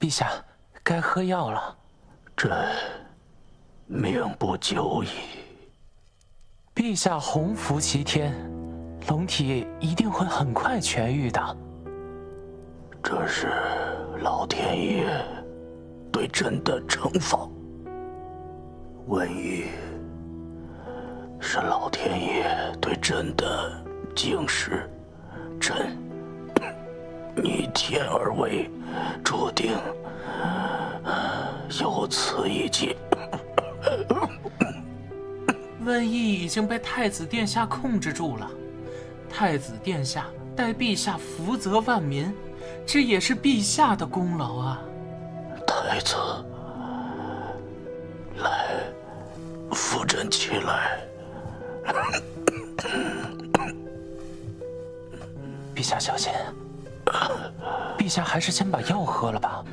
陛下，该喝药了。朕命不久矣。陛下洪福齐天，龙体一定会很快痊愈的。这是老天爷对朕的惩罚。瘟疫是老天爷对朕的警示。朕逆天而为，注定有此一劫。瘟疫已经被太子殿下控制住了，太子殿下代陛下福泽万民，这也是陛下的功劳啊！太子，来，扶朕起来。陛下小心，陛下还是先把药喝了吧。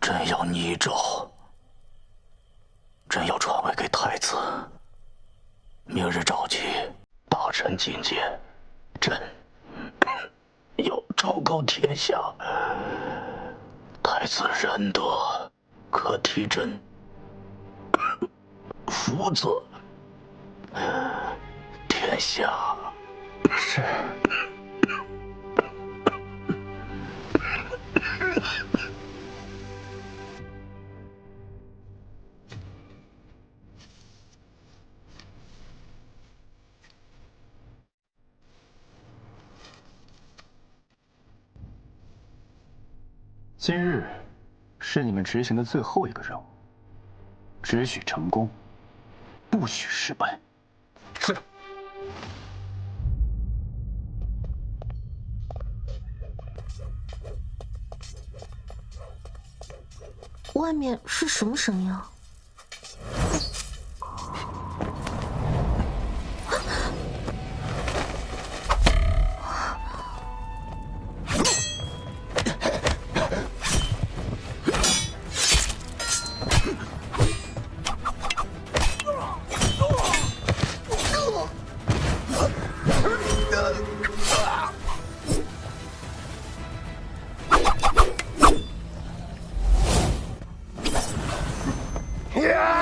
朕要逆诏，朕要传位给太子。明日召集大臣觐见，朕要昭告天下，太子仁德，可替朕福泽天下。是。今日是你们执行的最后一个任务，只许成功，不许失败。是。外面是什么声音啊？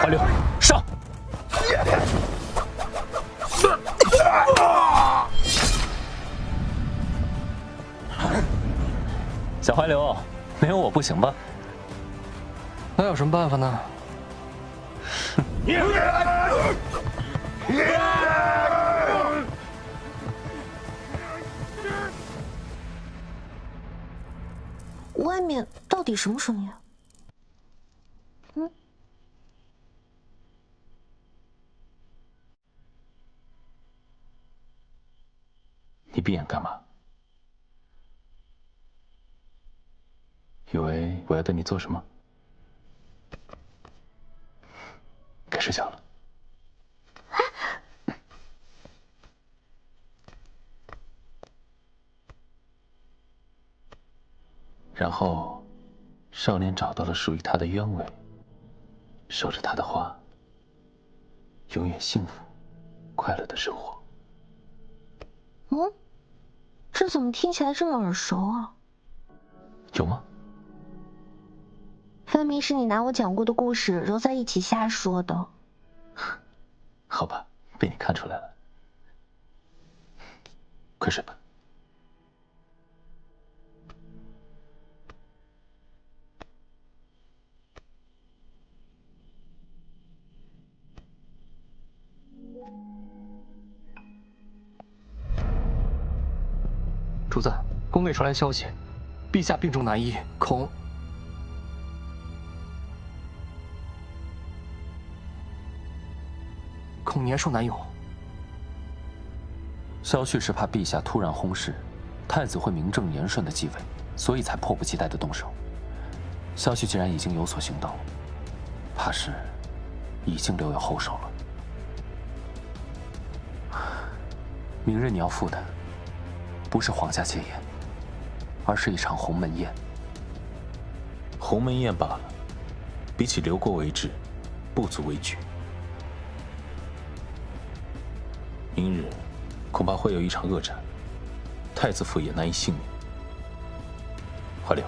华流，上！小花流，没有我不行吧？那有什么办法呢？外面到底什么声音啊？你闭眼干嘛？以为我要对你做什么？该睡觉了。然后，少年找到了属于他的鸢尾，守着他的花，永远幸福、快乐的生活。这怎么听起来这么耳熟啊？有吗？分明是你拿我讲过的故事揉在一起瞎说的。好吧，被你看出来了。快睡吧。主子，宫内传来消息，陛下病重难医，恐年寿难永。萧旭是怕陛下突然薨逝，太子会名正言顺的继位，所以才迫不及待的动手。萧旭既然已经有所行动，怕是已经留有后手了。明日你要赴的不是皇家戒宴，而是一场鸿门宴。鸿门宴罢了，比起刘国为治，不足为惧。明日恐怕会有一场恶战，太子府也难以幸免。怀柳，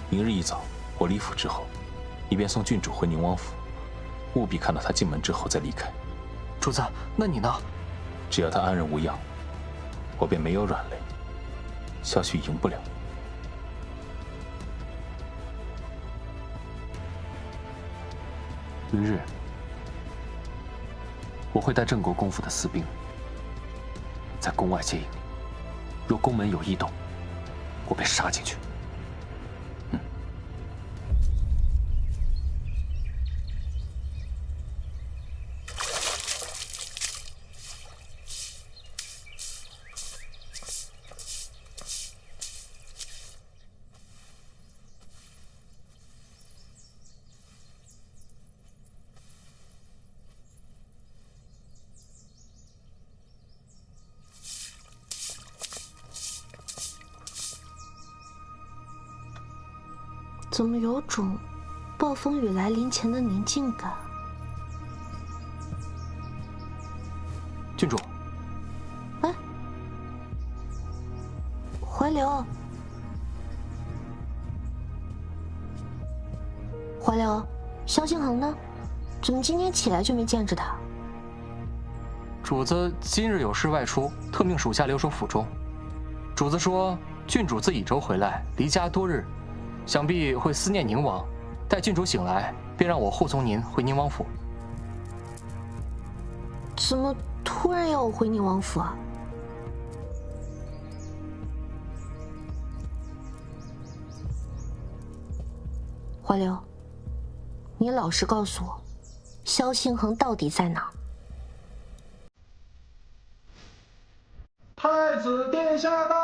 明日一早我离府之后，你便送郡主回宁王府，务必看到他进门之后再离开。主子，那你呢？只要他安然无恙，我便没有软肋。萧旭赢不了。明日，我会带郑国公府的私兵，在宫外接应你。若宫门有异动，我便杀进去。怎么有种暴风雨来临前的宁静感？郡主，哎，怀柳，怀柳，萧星恒呢？怎么今天起来就没见着他？主子今日有事外出，特命属下留守府中。主子说，郡主自益州回来，离家多日。想必会思念宁王，待郡主醒来，便让我护送您回宁王府。怎么突然要我回宁王府啊？怀柳，你老实告诉我，萧星恒到底在哪儿？太子殿下到！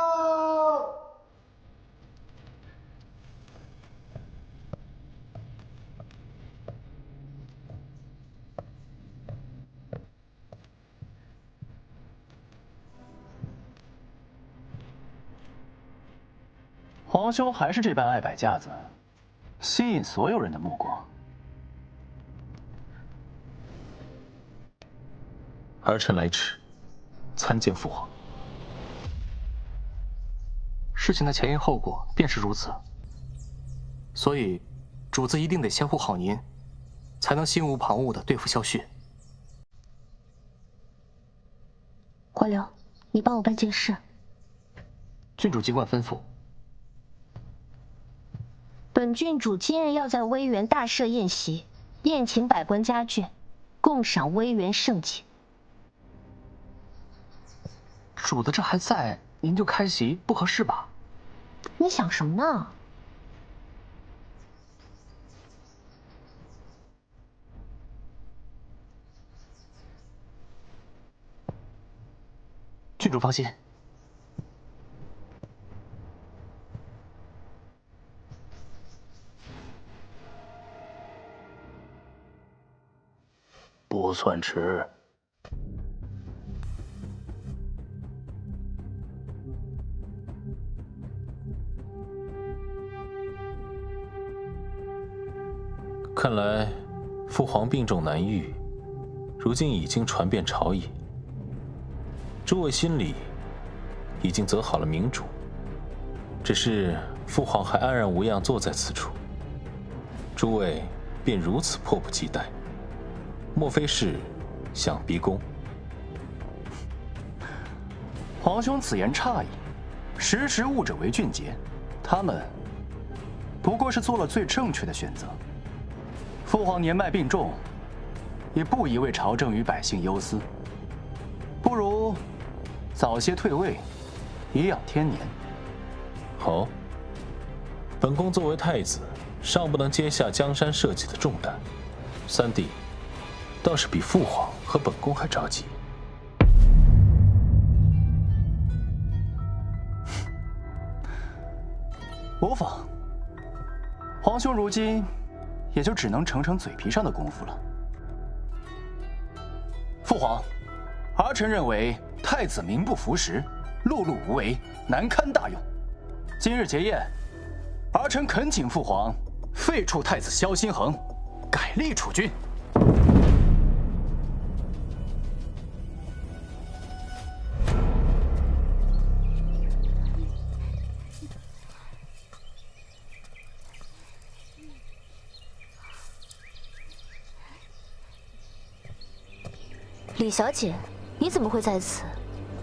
皇兄还是这般爱摆架子，吸引所有人的目光。儿臣来迟，参见父皇。事情的前因后果便是如此，所以主子一定得先护好您，才能心无旁骛地对付萧旭。怀柳，你帮我办件事。郡主尽管吩咐。本郡主今日要在威园大设宴席，宴请百官家眷，共赏威园盛景。主子这还在，您就开席，不合适吧？你想什么呢？郡主放心。不算迟。看来父皇病重难愈，如今已经传遍朝野。诸位心里已经择好了明主，只是父皇还安然无恙坐在此处，诸位便如此迫不及待，莫非是想逼宫？皇兄此言差矣，识时务者为俊杰，他们不过是做了最正确的选择。父皇年迈病重，也不宜为朝政与百姓忧思，不如早些退位，颐养天年。好，本宫作为太子，尚不能接下江山社稷的重担，三弟倒是比父皇和本宫还着急。无妨，皇兄如今也就只能逞逞嘴皮上的功夫了。父皇，儿臣认为太子名不符实，碌碌无为，难堪大用。今日结宴，儿臣恳请父皇废黜太子萧星恒，改立储君。李小姐，你怎么会在此？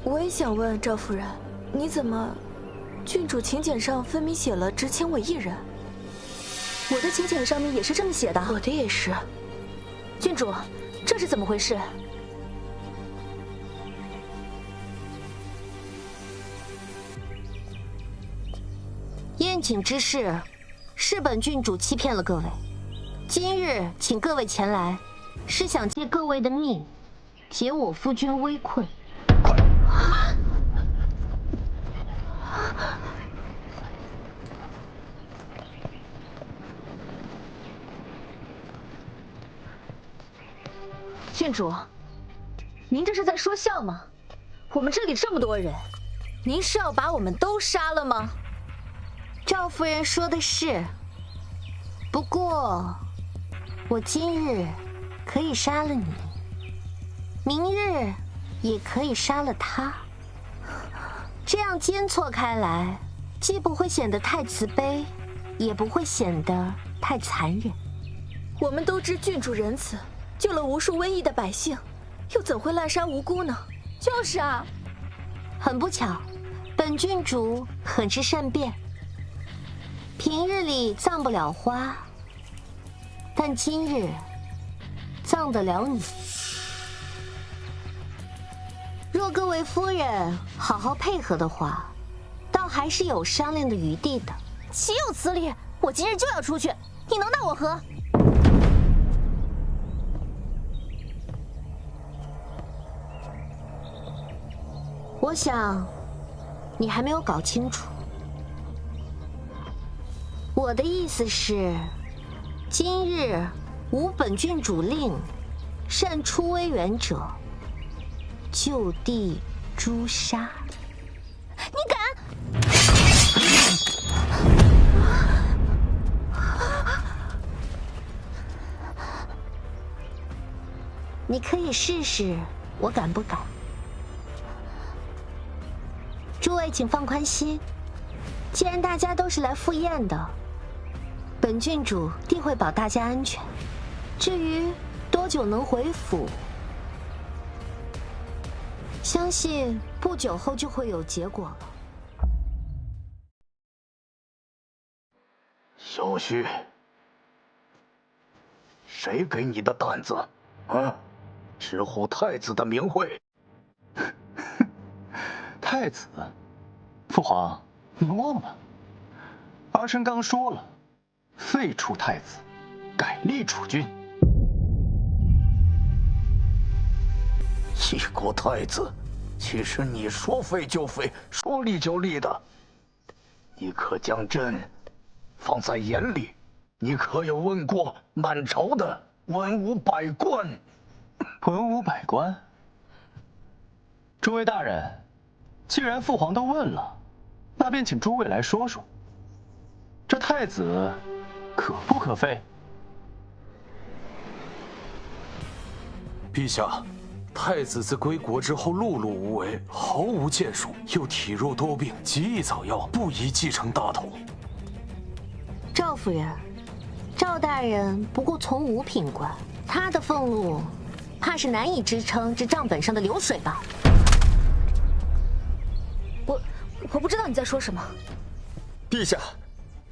我也想问赵夫人，你怎么？郡主请柬上分明写了只请我一人。我的请柬上面也是这么写的。我的也是。郡主，这是怎么回事？宴请之事，是本郡主欺骗了各位。今日请各位前来，是想借各位的命，解我夫君危困。郡主，您这是在说笑吗？我们这里这么多人，您是要把我们都杀了吗？赵夫人说的是，不过我今日可以杀了你，明日也可以杀了他，这样间错开来，既不会显得太慈悲，也不会显得太残忍。我们都知郡主仁慈，救了无数瘟疫的百姓，又怎会滥杀无辜呢？就是啊，很不巧，本郡主很是善变。平日里葬不了花，但今日葬得了你。若各位夫人好好配合的话，倒还是有商量的余地的。岂有此理！我今日就要出去，你能奈我何？我想，你还没有搞清楚。我的意思是，今日无本郡主令，擅出威远者，就地诛杀。你敢！你可以试试，我敢不敢？诸位请放宽心，既然大家都是来赴宴的，本郡主定会保大家安全。至于多久能回府，相信不久后就会有结果了。小旭，谁给你的胆子啊？直呼太子的名讳？太子，父皇，您忘了，儿臣刚说了，废除太子，改立储君。一国太子，岂是你说废就废，说立就立的？你可将朕放在眼里？你可有问过满朝的文武百官？文武百官？诸位大人，既然父皇都问了，那便请诸位来说说，这太子可不可废？陛下，太子自归国之后碌碌无为，毫无建树，又体弱多病，极易早夭，不宜继承大统。赵夫人，赵大人不过从五品官，他的俸禄怕是难以支撑这账本上的流水吧？我不知道你在说什么。陛下，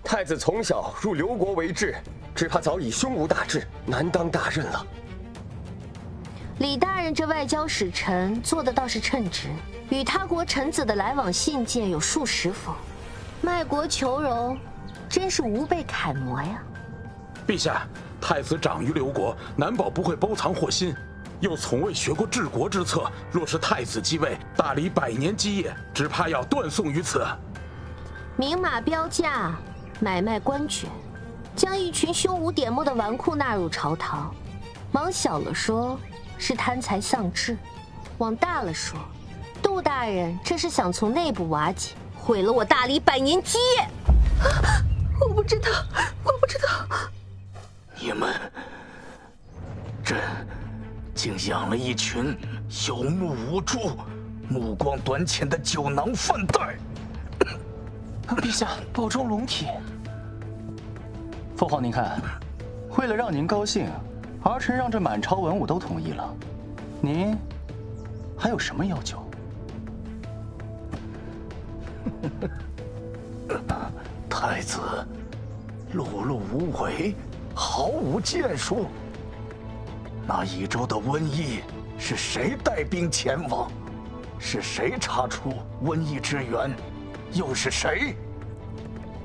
太子从小入刘国为质，只怕早已胸无大志，难当大任了。李大人这外交使臣做的倒是称职，与他国臣子的来往信件有数十封，卖国求荣，真是无辈楷模呀。陛下，太子长于刘国，难保不会包藏祸心，又从未学过治国之策。若是太子继位，大理100年基业，只怕要断送于此。明码标价，买卖官爵，将一群胸无点墨的纨绔纳入朝堂，往小了说是贪财丧志，往大了说，杜大人这是想从内部瓦解，毁了我大理100年基业。我不知道，我不知道。你们，朕竟养了一群有目无珠、目光短浅的酒囊饭袋。陛下，保重龙体。父皇，您看，为了让您高兴，儿臣让这满朝文武都同意了，您还有什么要求？太子碌碌无为，毫无建树。那一周的瘟疫是谁带兵前往？是谁查出瘟疫之源？又是谁？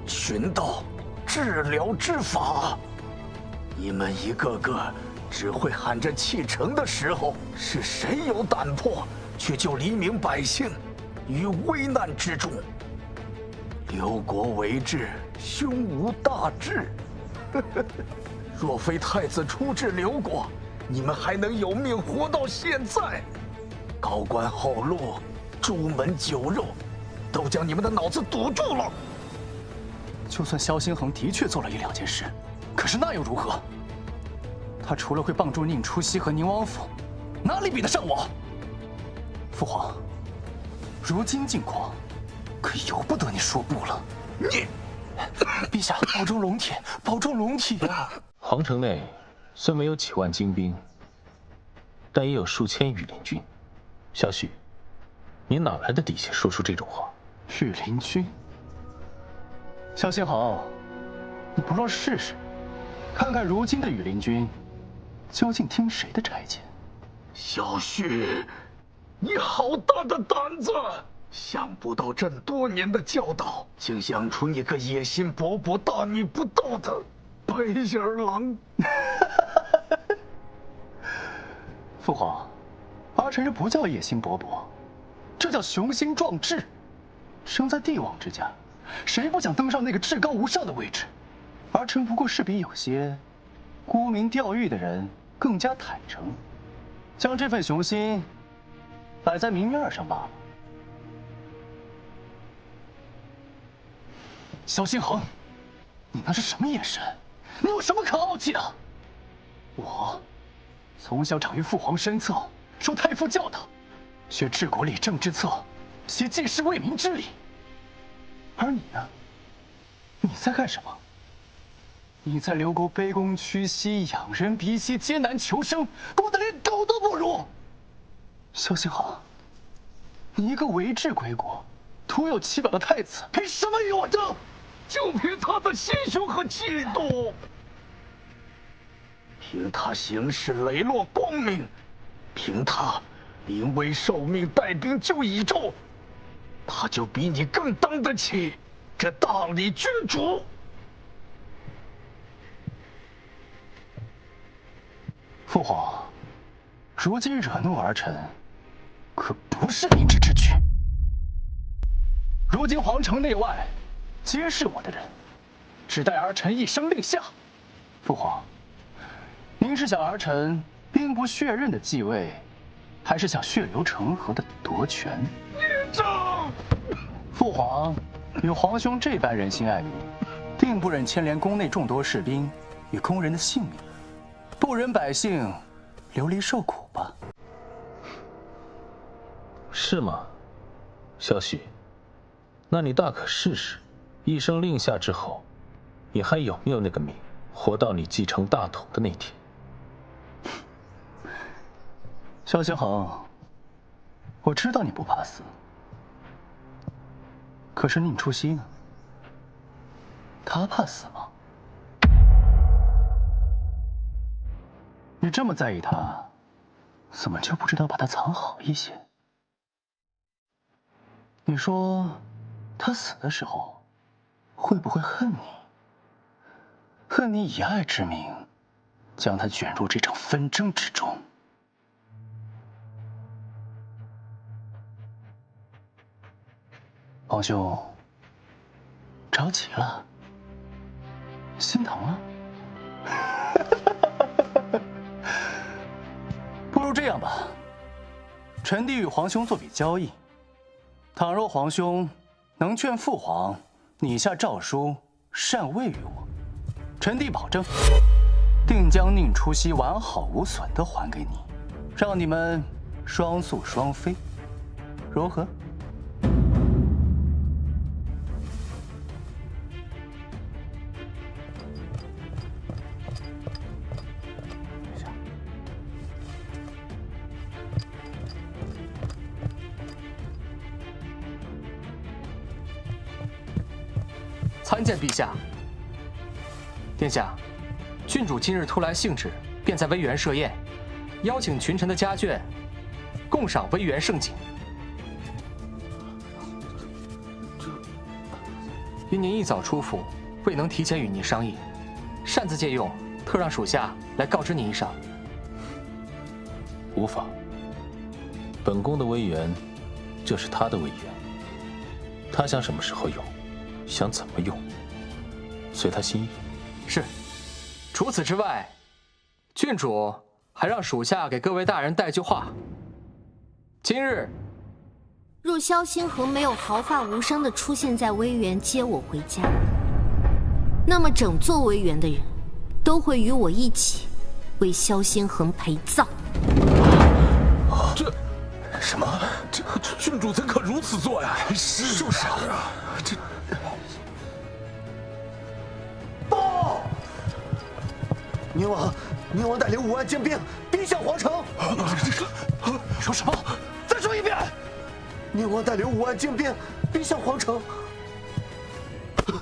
寻到治疗之法？你们一个个只会喊着弃城的时候，是谁有胆魄去救黎民百姓于危难之中？刘国为治，胸无大志。若非太子出治刘国，你们还能有命活到现在？高官厚禄、朱门酒肉，都将你们的脑子堵住了。就算萧兴恒的确做了1、2件事，可是那又如何？他除了会帮助宁初曦和宁王府，哪里比得上我？父皇，如今境况，可由不得你说不了。你，陛下保重龙体，保重龙体啊！皇城内虽没有几万精兵，但也有数千羽林军。萧旭，你哪来的底气说出这种话？羽林军，萧兴恒，你不若试试，看看如今的羽林军究竟听谁的差遣。萧旭，你好大的胆子！想不到朕多年的教导，竟养出你个野心勃勃、大逆不道的白眼狼！父皇，儿臣这不叫野心勃勃，这叫雄心壮志。生在帝王之家，谁不想登上那个至高无上的位置？儿臣不过是比有些沽名钓誉的人更加坦诚，将这份雄心摆在明面上罢了。萧兴恒，你那是什么眼神？你有什么可傲气的？我从小长于父皇身侧，受太傅教导，学治国理政之策，习济世为民之理。而你呢？你在干什么？你在刘国卑躬屈膝，仰人鼻息，艰难求生，过得连狗都不如。萧兴恒，你一个为治归国、徒有其表的太子，凭什么与我争？就凭他的心胸和气度，凭他行事磊落光明，凭他临危受命带兵救乙州，他就比你更当得起这大理君主。父皇，如今惹怒儿臣，可不是明智之举。如今皇城内外皆是我的人，只待儿臣一声令下。父皇，您是想儿臣兵不血刃的继位，还是想血流成河的夺权？孽障！父皇有皇兄这般仁心爱民，定不忍牵连宫内众多士兵与宫人的性命，不忍百姓流离受苦吧？是吗，萧旭？那你大可试试。一声令下之后，你还有没有那个命，活到你继承大统的那天？萧兴恒，我知道你不怕死，可是宁初曦呢？他怕死吗？你这么在意他，怎么就不知道把他藏好一些？你说，他死的时候会不会恨你？恨你以爱之名，将他卷入这场纷争之中。皇兄，着急了，心疼了。不如这样吧，臣弟与皇兄做笔交易，倘若皇兄能劝父皇拟下诏书，禅位于我，臣弟保证，定将宁初曦完好无损地还给你，让你们双宿双飞，如何？参见陛下。殿下，郡主今日突来兴致，便在威园设宴，邀请群臣的家眷共赏威园盛景。因您一早出府，未能提前与您商议，擅自借用，特让属下来告知您一声。无妨。本宫的威园，就是他的威园。他想什么时候用，想怎么用，随他心意。是。除此之外，郡主还让属下给各位大人带句话。今日，若萧星河没有毫发无伤地出现在威园接我回家，那么整座威园的人都会与我一起为萧星河陪葬。这什么？这郡主怎可如此做呀？就是啊，这报！宁王带领5万精兵逼向皇城。说什么？再说一遍！宁王带领5万精兵逼向皇城。滚！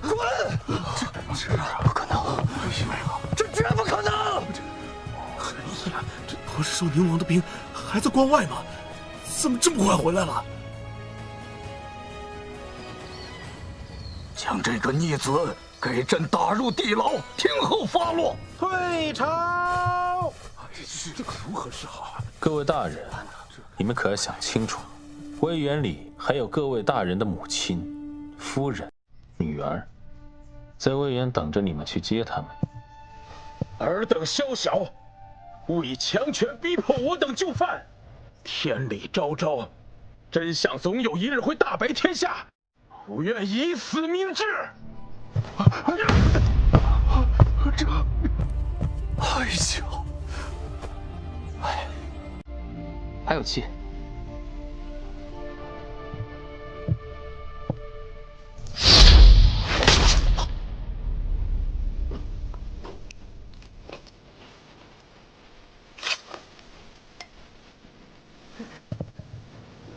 这不可能！这绝不可能！哎呀，这不是说宁王的兵还在关外吗？怎么这么快回来了？将这个逆子给朕打入地牢，听候发落。退朝！这可如何是好啊？各位大人，你们可要想清楚，威园里还有各位大人的母亲、夫人、女儿，在威园等着你们去接他们。尔等宵小，勿以强权逼迫我等就范。天理昭昭，真相总有一日会大白天下，不愿以死明志。这，哎呀，还有气。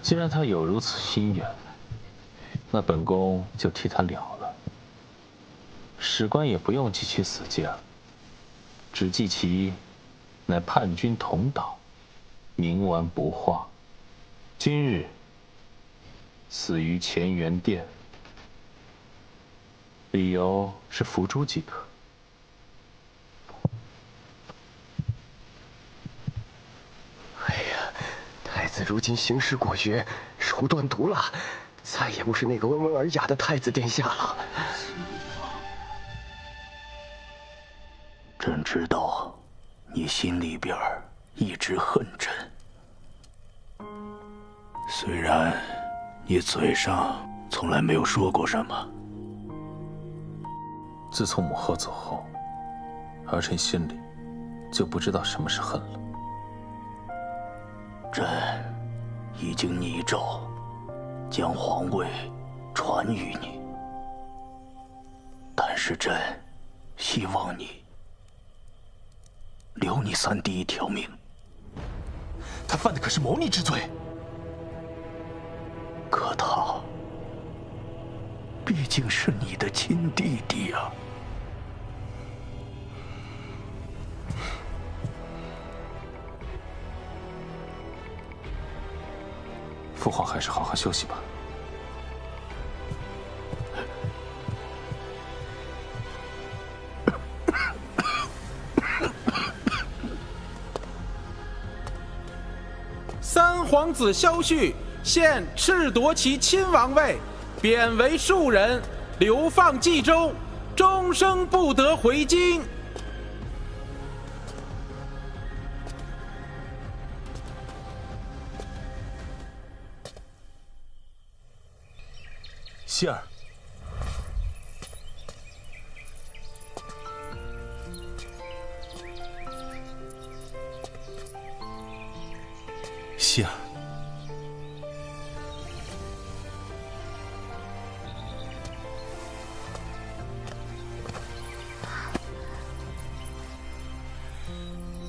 既然他有如此心愿，那本宫就替他了了。史官也不用记其死节，只记其乃叛军同党，冥顽不化，今日死于乾元殿，理由是伏诛即可。太子如今行事果决，手段毒辣，再也不是那个温文尔雅的太子殿下了。朕知道，你心里边一直恨朕。虽然你嘴上从来没有说过什么。自从母后走后，儿臣心里就不知道什么是恨了。朕已经拟诏将皇位传于你，但是朕希望你留你三弟一条命。他犯的可是谋逆之罪，可他毕竟是你的亲弟弟啊。父皇还是好好休息吧。三皇子萧旭现赤夺其亲王位，贬为庶人，流放冀州，终生不得回京。希儿，希儿，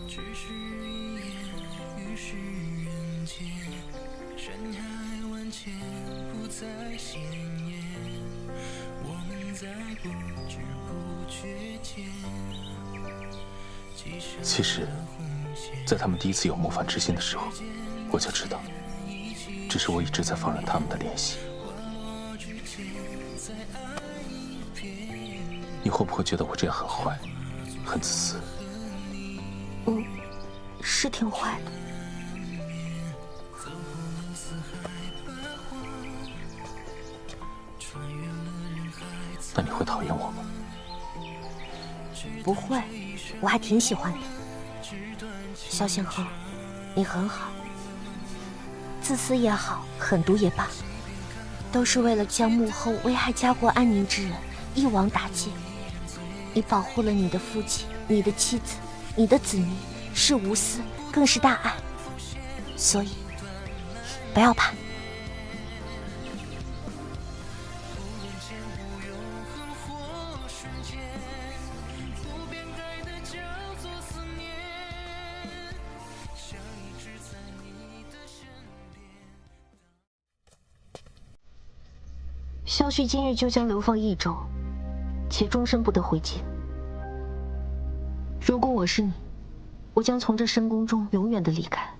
只是一眼，于是人间，山海万千，不再鲜艳。我们其实，在他们第一次有谋反之心的时候，我就知道，只是我一直在放任他们的联系。你会不会觉得我这样很坏，很自私？是挺坏的。那你会讨厌我吗？不会，我还挺喜欢的。萧宪恒，你很好，自私也好，狠毒也罢，都是为了将幕后危害家国安宁之人一网打尽。你保护了你的父亲、你的妻子、你的子民，是无私，更是大爱。所以，不要怕。萧旭今日就将流放益州，且终身不得回京。如果我是你，我将从这深宫中永远的离开。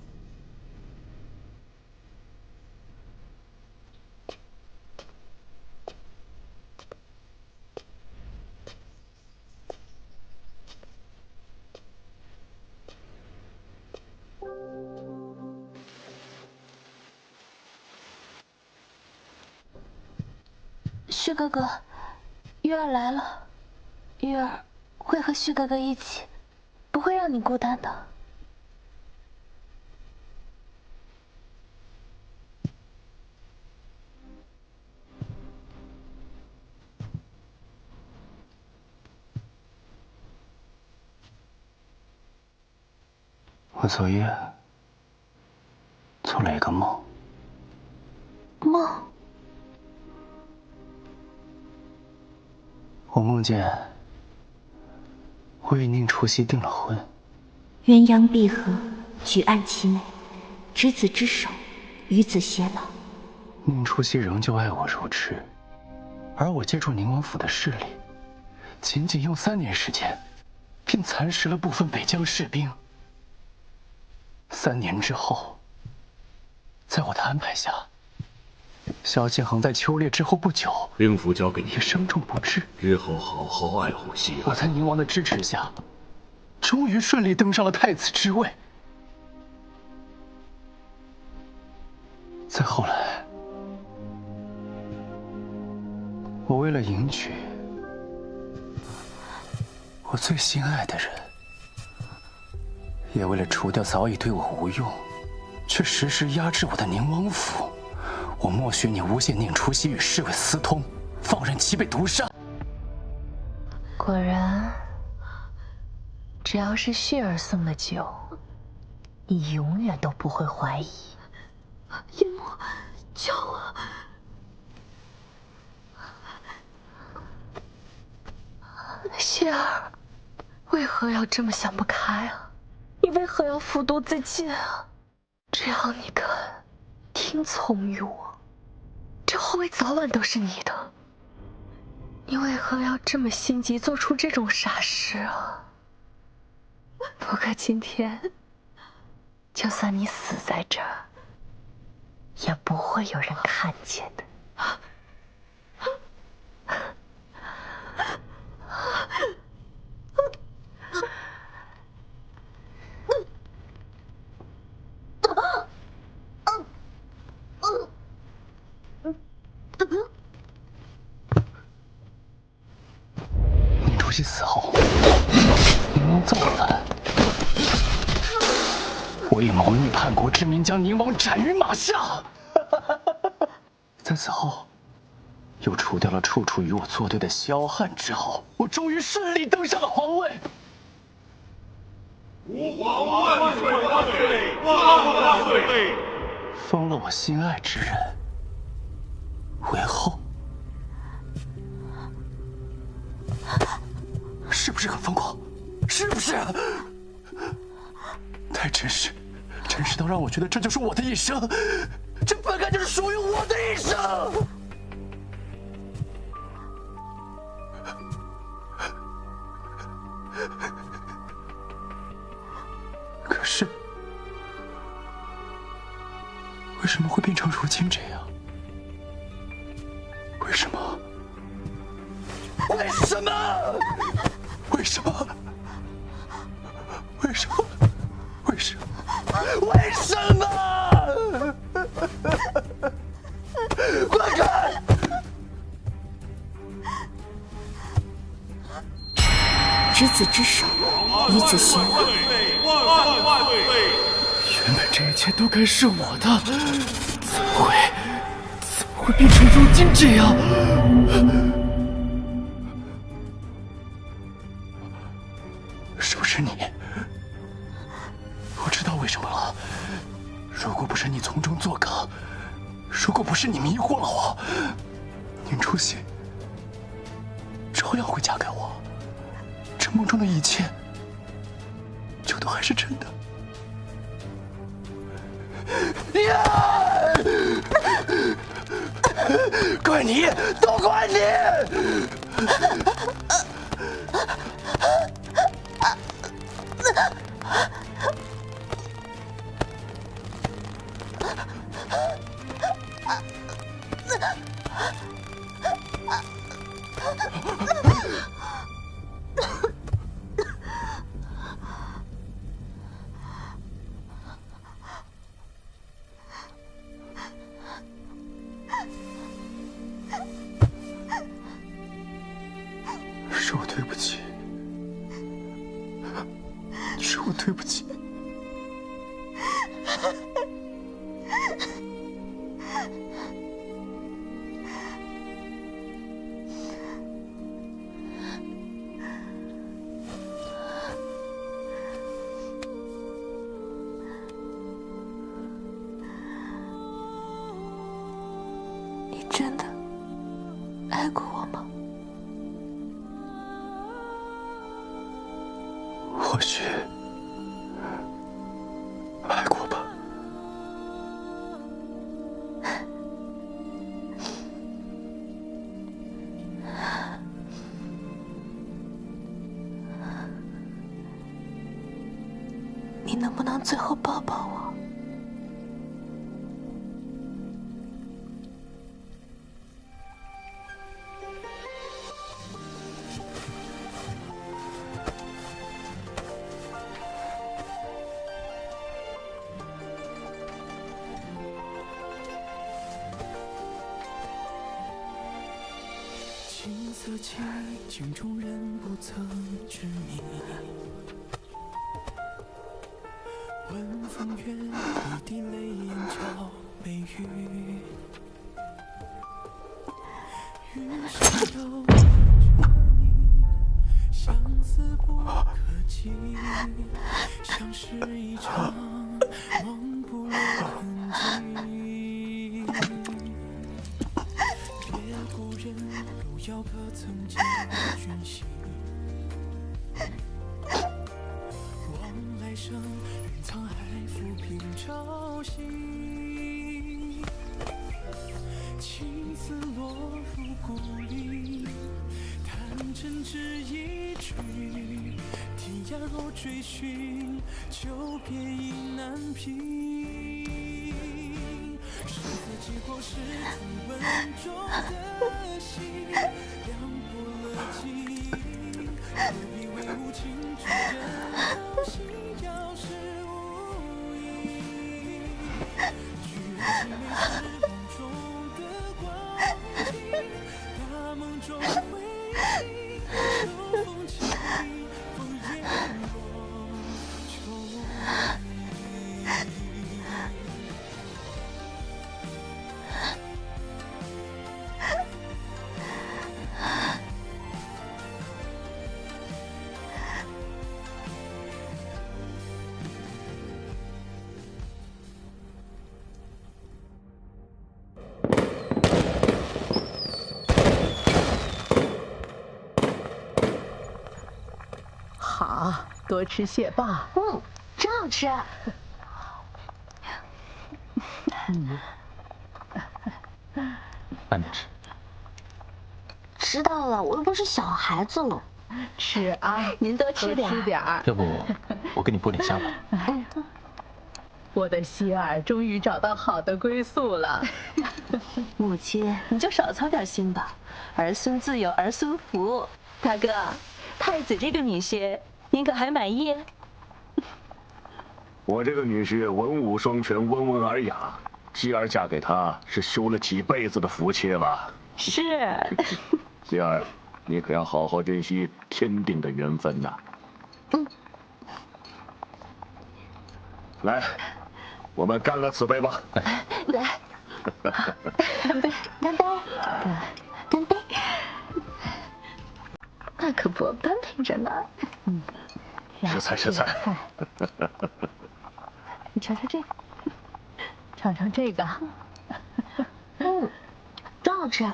旭哥哥，玉儿来了，玉儿会和旭哥哥一起，不会让你孤单的。我昨夜做了一个梦。梦？我梦见我与宁除夕订了婚，鸳鸯闭合，举案齐眉，执子之手，与子偕老。宁除夕仍旧爱我如痴，而我借助宁王府的势力，仅仅用3年时间，便蚕食了部分北疆士兵。3年之后，在我的安排下，萧宪恒在秋猎之后不久，兵符交给你，也生重不治。日后好好爱护西安。我在宁王的支持下，终于顺利登上了太子之位。再后来，我为了迎娶我最心爱的人，也为了除掉早已对我无用，却时时压制我的宁王府，我默许你诬陷宁除夕与侍卫私通，放任其被毒杀。果然，只要是旭儿送的酒，你永远都不会怀疑。叶幕，救我！旭儿，为何要这么想不开啊？你为何要服毒自尽啊？只要你肯听从于我，这后位早晚都是你的。你为何要这么心急，做出这种傻事啊？不过今天，就算你死在这儿，也不会有人看见的。宁除夕死后，宁王造反，我以谋逆叛国之名将宁王斩于马下。在此后，又除掉了处处与我作对的萧汉之后，我终于顺利登上了皇位。吾皇万岁万岁万岁！封了我心爱之人为后，是不是很疯狂？是不是？太真实，真实到让我觉得这就是我的一生，这本该就是属于我的一生。为什么会变成如今这样？为什么？为什么？为什么？为什么？为什么？为什么？滚开！执子之手，与子偕老。原本这一切都该是我的，怎么会变成如今这样？是不是你？我知道为什么了。如果不是你从中作梗，如果不是你迷惑了我，宁初曦照样会嫁给我。这梦中的一切，就都还是真的。呀！怪你，都怪你！是我对不起，是我对不起。你真的爱过我吗？或许爱过吧。你能不能最后抱抱我？青色情景中人不曾知你，晚风远，一滴泪眼照眉宇。云上都着你，相思不可及，像是一场梦不留痕迹。别故人路遥可曾见君心？往来生，云沧海浮萍朝夕。青丝落入故里，弹针指一句。天涯若追寻，就别意难平。是非结果是自问中的心，凉薄了记忆，何必为无情之人留心，要是无意。举案青梅是梦中的光景，大梦中回忆，秋风起，风烟落秋意。好，多吃蟹棒。真好吃。慢点吃。知道了，我又不是小孩子了。是啊，您多吃点儿。要不我给你剥点虾吧。我的希儿终于找到好的归宿了。母亲，你就少操点心吧，儿孙自有儿孙福。大哥，太子这个女婿，您可还满意？我这个女婿文武双全，温文尔雅，希儿嫁给他是修了几辈子的福气了。是。希儿，你可要好好珍惜天定的缘分呐。来，我们干了此杯吧。来，干杯！干杯！干杯！那可不般配着呢。食菜，食菜。你尝尝这个，尝尝这个。真好吃。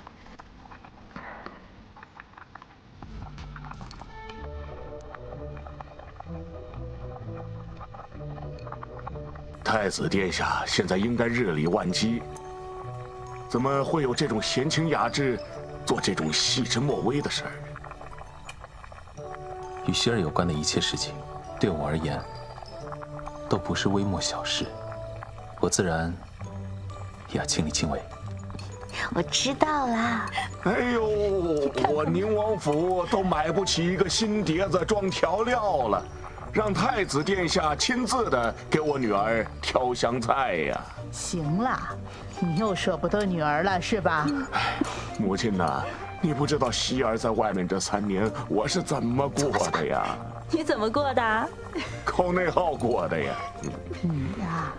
太子殿下现在应该日理万机，怎么会有这种闲情雅致，做这种细枝末微的事儿？与希儿有关的一切事情，对我而言，都不是微末小事，我自然也要亲力亲为。我知道啦。哎呦，我宁王府都买不起一个新碟子装调料了，让太子殿下亲自的给我女儿挑香菜呀。行了，你又舍不得女儿了是吧？母亲呐，你不知道希儿在外面这3年我是怎么过的呀？你怎么过的？靠内耗过的呀。你呀，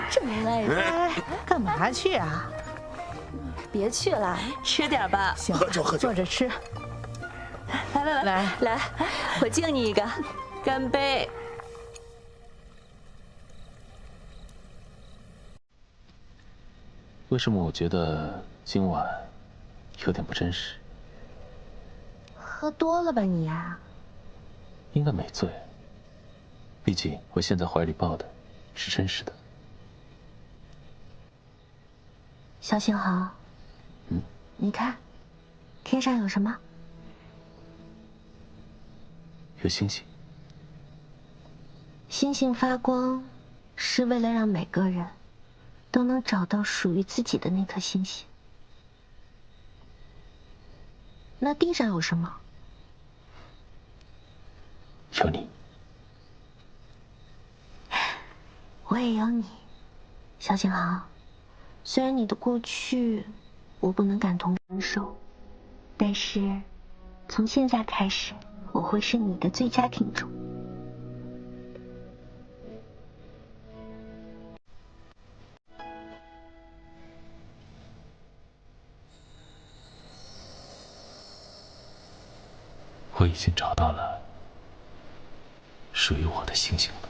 这么累的，干嘛去啊？别去了，吃点吧。行，喝酒，坐着吃。来，我敬你一个，干杯！为什么我觉得今晚有点不真实？喝多了吧你呀？应该没醉，毕竟我现在怀里抱的是真实的。小星豪，你看，天上有什么？有星星。星星发光，是为了让每个人都能找到属于自己的那颗星星。那地上有什么？有你。我也有你，小星豪。虽然你的过去我不能感同身受，但是从现在开始，我会是你的最佳听众。我已经找到了属于我的星星了。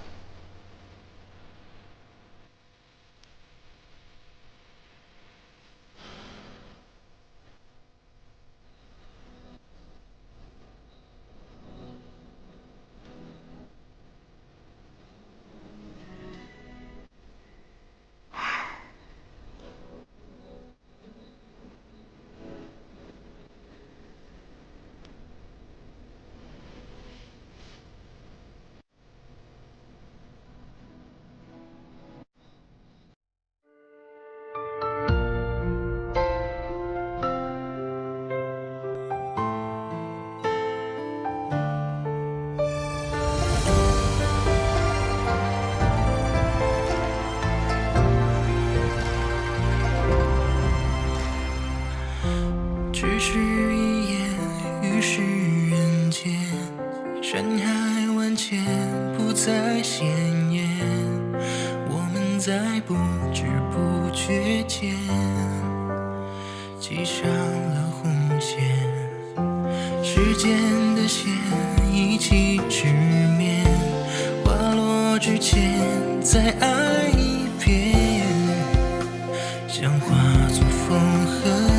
只是一眼于世人间，山海万千不再鲜艳，我们在不知不觉间系上了红线，时间的线一起直面，花落之前再爱一遍，想化作风和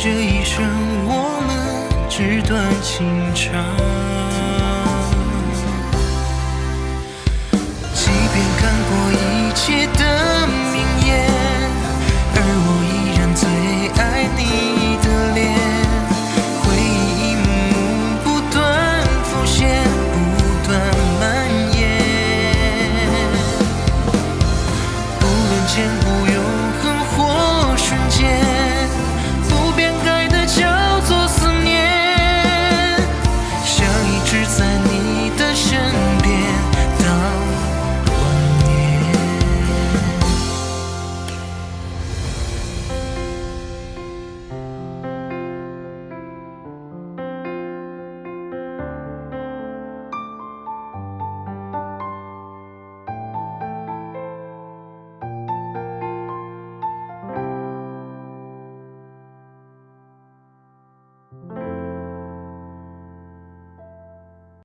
这一生我们纸短情长，即便看过一切的名言，